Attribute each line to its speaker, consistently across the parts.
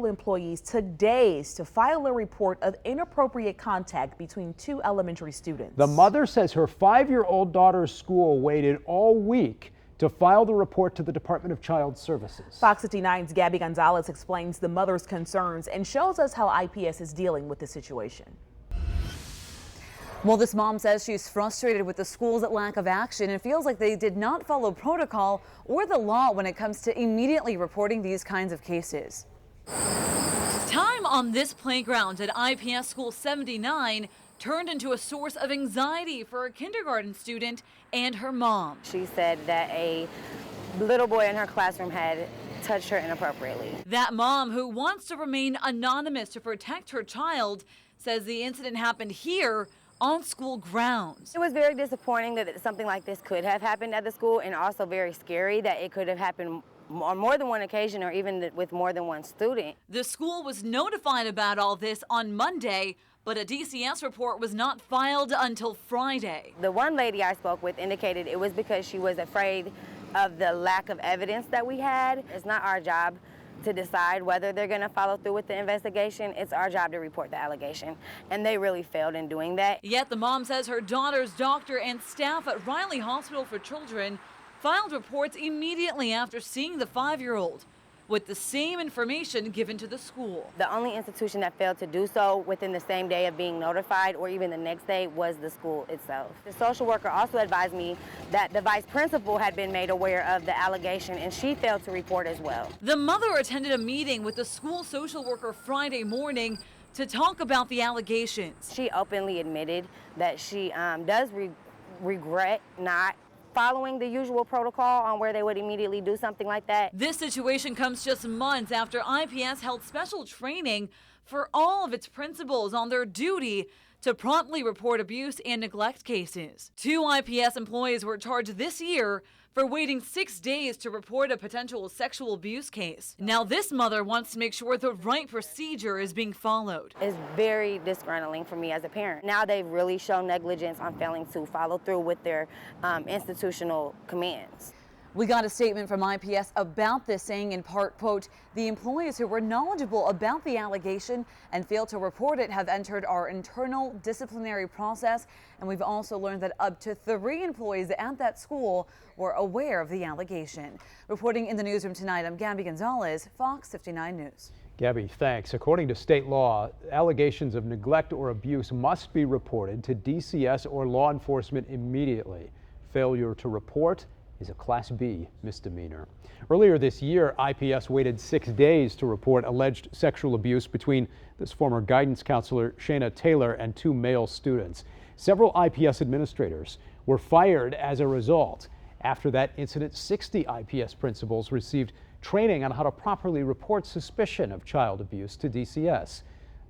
Speaker 1: Employees took days to file a report of inappropriate contact between two elementary students.
Speaker 2: The mother says her 5-year-old daughter's school waited all week to file the report to the Department of Child Services.
Speaker 1: Fox 59's Gabby Gonzalez explains the mother's concerns and shows us how IPS is dealing with the situation.
Speaker 3: Well, this mom says she's frustrated with the school's lack of action and feels like they did not follow protocol or the law when it comes to immediately reporting these kinds of cases.
Speaker 4: Time on this playground at IPS School 79 turned into a source of anxiety for a kindergarten student and her mom.
Speaker 5: She said that a little boy in her classroom had touched her inappropriately.
Speaker 4: That mom, who wants to remain anonymous to protect her child, says the incident happened here on school grounds.
Speaker 5: It was very disappointing that something like this could have happened at the school, and also very scary that it could have happened on more than one occasion or even with more than one student.
Speaker 4: The school was notified about all this on Monday, but a DCS report was not filed until Friday.
Speaker 5: The one lady I spoke with indicated it was because she was afraid of the lack of evidence that we had. It's not our job to decide whether they're going to follow through with the investigation. It's our job to report the allegation, and they really failed in doing that.
Speaker 4: Yet the mom says her daughter's doctor and staff at Riley Hospital for Children filed reports immediately after seeing the 5-year-old, with the same information given to the school.
Speaker 5: The only institution that failed to do so within the same day of being notified or even the next day was the school itself. The social worker also advised me that the vice principal had been made aware of the allegation, and she failed to report as well.
Speaker 4: The mother attended a meeting with the school social worker Friday morning to talk about the allegations.
Speaker 5: She openly admitted that she does regret not following the usual protocol on where they would immediately do something like that.
Speaker 4: This situation comes just months after IPS held special training for all of its principals on their duty to promptly report abuse and neglect cases. 2 IPS employees were charged this year for waiting 6 days to report a potential sexual abuse case. Now this mother wants to make sure the right procedure is being followed.
Speaker 5: It's very disgruntling for me as a parent. Now they've really shown negligence on failing to follow through with their institutional commands.
Speaker 3: We got a statement from IPS about this, saying in part, quote, "The employees who were knowledgeable about the allegation and failed to report it have entered our internal disciplinary process, and we've also learned that up to 3 employees at that school were aware of the allegation." Reporting in the newsroom tonight, I'm Gabby Gonzalez, Fox 59 News.
Speaker 2: Gabby, thanks. According to state law, allegations of neglect or abuse must be reported to DCS or law enforcement immediately. Failure to report is a Class B misdemeanor. Earlier this year, IPS waited 6 days to report alleged sexual abuse between this former guidance counselor, Shayna Taylor, and 2 male students. Several IPS administrators were fired as a result. After that incident, 60 IPS principals received training on how to properly report suspicion of child abuse to DCS.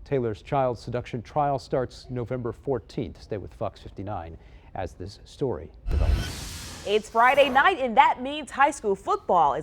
Speaker 2: Taylor's child seduction trial starts November 14th. Stay with Fox 59 as this story develops.
Speaker 1: It's Friday night, and that means high school football is